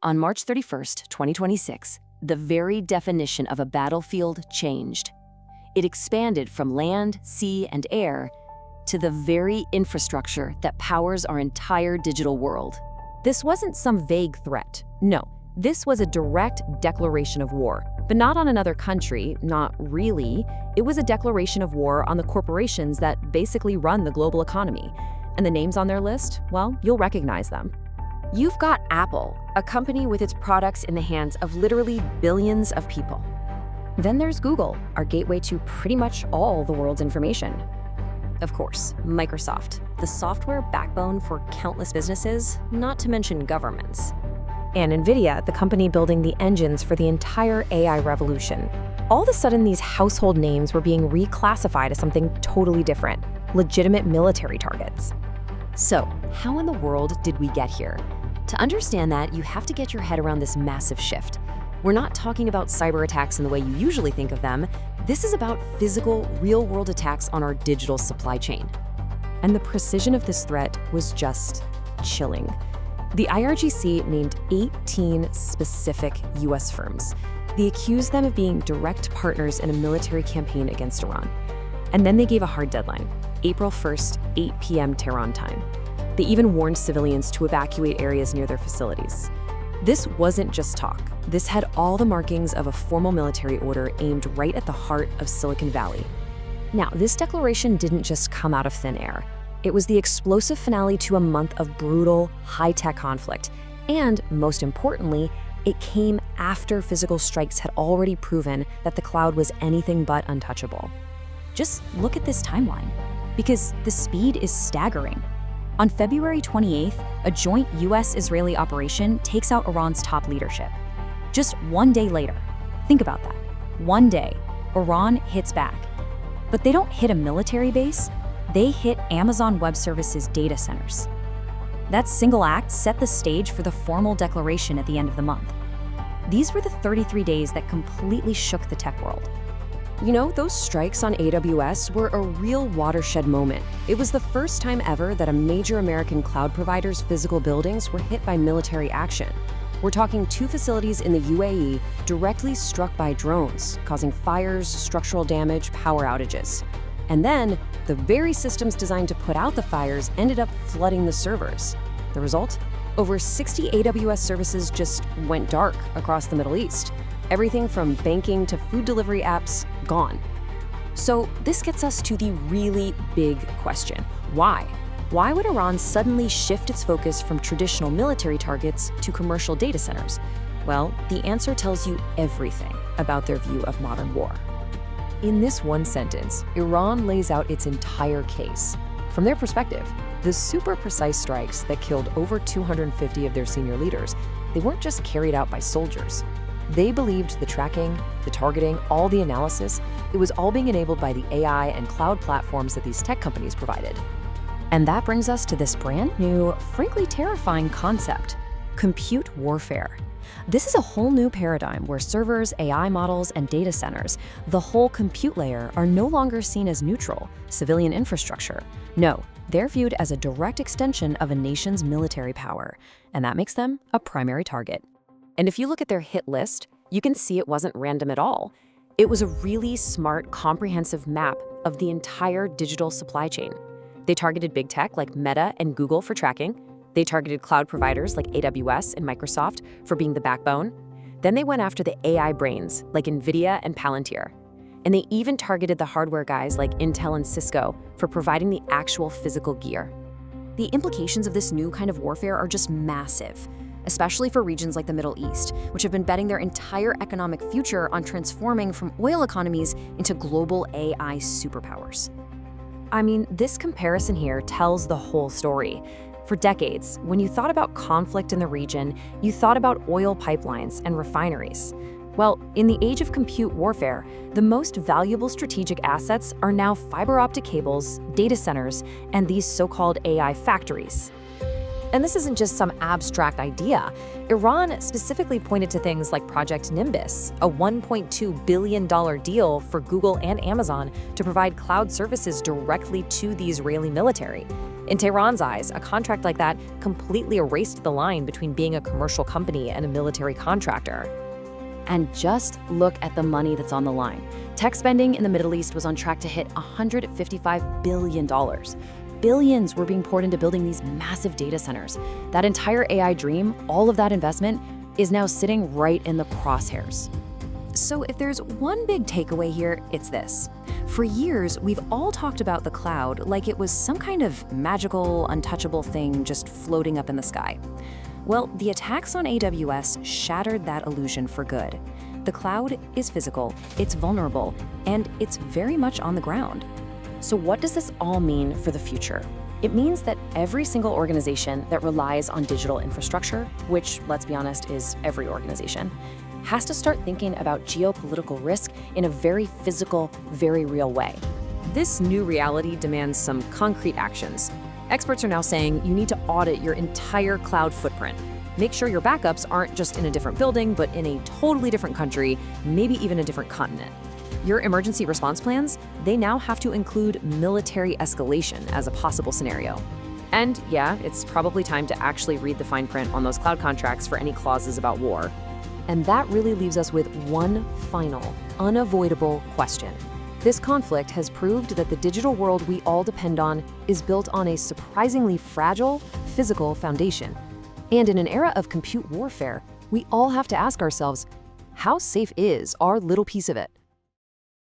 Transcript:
On March 31st, 2026, the very definition of a battlefield changed. It expanded from land, sea, and air to the very infrastructure that powers our entire digital world. This wasn't some vague threat. No, this was a direct declaration of war. But not on another country, not really. It was a declaration of war on the corporations that basically run the global economy. And the names on their list, well, you'll recognize them. You've got Apple, a company with its products in the hands of literally billions of people. Then there's Google, our gateway to pretty much all the world's information. Of course, Microsoft, the software backbone for countless businesses, not to mention governments. And NVIDIA, the company building the engines for the entire AI revolution. All of a sudden, these household names were being reclassified as something totally different, legitimate military targets. So, how in the world did we get here? To understand that, you have to get your head around this massive shift. We're not talking about cyber attacks in the way you usually think of them. This is about physical, real-world attacks on our digital supply chain. And the precision of this threat was just chilling. The IRGC named 18 specific U.S. firms. They accused them of being direct partners in a military campaign against Iran. And then they gave a hard deadline, April 1st, 8 p.m. Tehran time. They even warned civilians to evacuate areas near their facilities. This wasn't just talk. This had all the markings of a formal military order aimed right at the heart of Silicon Valley. Now, this declaration didn't just come out of thin air. It was the explosive finale to a month of brutal, high-tech conflict. And, most importantly, it came after physical strikes had already proven that the cloud was anything but untouchable. Just look at this timeline, because the speed is staggering. On February 28th, a joint U.S.-Israeli operation takes out Iran's top leadership. Just one day later, think about that, one day, Iran hits back. But they don't hit a military base, they hit Amazon Web Services data centers. That single act set the stage for the formal declaration at the end of the month. These were the 33 days that completely shook the tech world. You know, those strikes on AWS were a real watershed moment. It was the first time ever that a major American cloud provider's physical buildings were hit by military action. We're talking 2 facilities in the UAE directly struck by drones, causing fires, structural damage, power outages. And then, the very systems designed to put out the fires ended up flooding the servers. The result? Over 60 AWS services just went dark across the Middle East. Everything from banking to food delivery apps, gone. So this gets us to the really big question. Why? Why would Iran suddenly shift its focus from traditional military targets to commercial data centers? Well, the answer tells you everything about their view of modern war. In this one sentence, Iran lays out its entire case. From their perspective, the super precise strikes that killed over 250 of their senior leaders, they weren't just carried out by soldiers. They believed the tracking, the targeting, all the analysis, it was all being enabled by the AI and cloud platforms that these tech companies provided. And that brings us to this brand new, frankly terrifying concept, compute warfare. This is a whole new paradigm where servers, AI models, and data centers, the whole compute layer, are no longer seen as neutral, civilian infrastructure. No, they're viewed as a direct extension of a nation's military power, and that makes them a primary target. And if you look at their hit list, you can see it wasn't random at all. It was a really smart, comprehensive map of the entire digital supply chain. They targeted big tech like Meta and Google for tracking. They targeted cloud providers like AWS and Microsoft for being the backbone. Then they went after the AI brains like NVIDIA and Palantir. And they even targeted the hardware guys like Intel and Cisco for providing the actual physical gear. The implications of this new kind of warfare are just massive, especially for regions like the Middle East, which have been betting their entire economic future on transforming from oil economies into global AI superpowers. I mean, this comparison here tells the whole story. For decades, when you thought about conflict in the region, you thought about oil pipelines and refineries. Well, in the age of compute warfare, the most valuable strategic assets are now fiber optic cables, data centers, and these so-called AI factories. And this isn't just some abstract idea. Iran specifically pointed to things like Project Nimbus, a $1.2 billion deal for Google and Amazon to provide cloud services directly to the Israeli military. In Tehran's eyes, a contract like that completely erased the line between being a commercial company and a military contractor. And just look at the money that's on the line. Tech spending in the Middle East was on track to hit $155 billion. Billions were being poured into building these massive data centers. That entire AI dream, all of that investment, is now sitting right in the crosshairs. So if there's one big takeaway here, it's this. For years, we've all talked about the cloud like it was some kind of magical, untouchable thing just floating up in the sky. Well, the attacks on AWS shattered that illusion for good. The cloud is physical, it's vulnerable, and it's very much on the ground. So what does this all mean for the future? It means that every single organization that relies on digital infrastructure, which, let's be honest, is every organization, has to start thinking about geopolitical risk in a very physical, very real way. This new reality demands some concrete actions. Experts are now saying you need to audit your entire cloud footprint. Make sure your backups aren't just in a different building, but in a totally different country, maybe even a different continent. Your emergency response plans, they now have to include military escalation as a possible scenario. And yeah, it's probably time to actually read the fine print on those cloud contracts for any clauses about war. And that really leaves us with one final, unavoidable question. This conflict has proved that the digital world we all depend on is built on a surprisingly fragile, physical foundation. And in an era of compute warfare, we all have to ask ourselves, how safe is our little piece of it?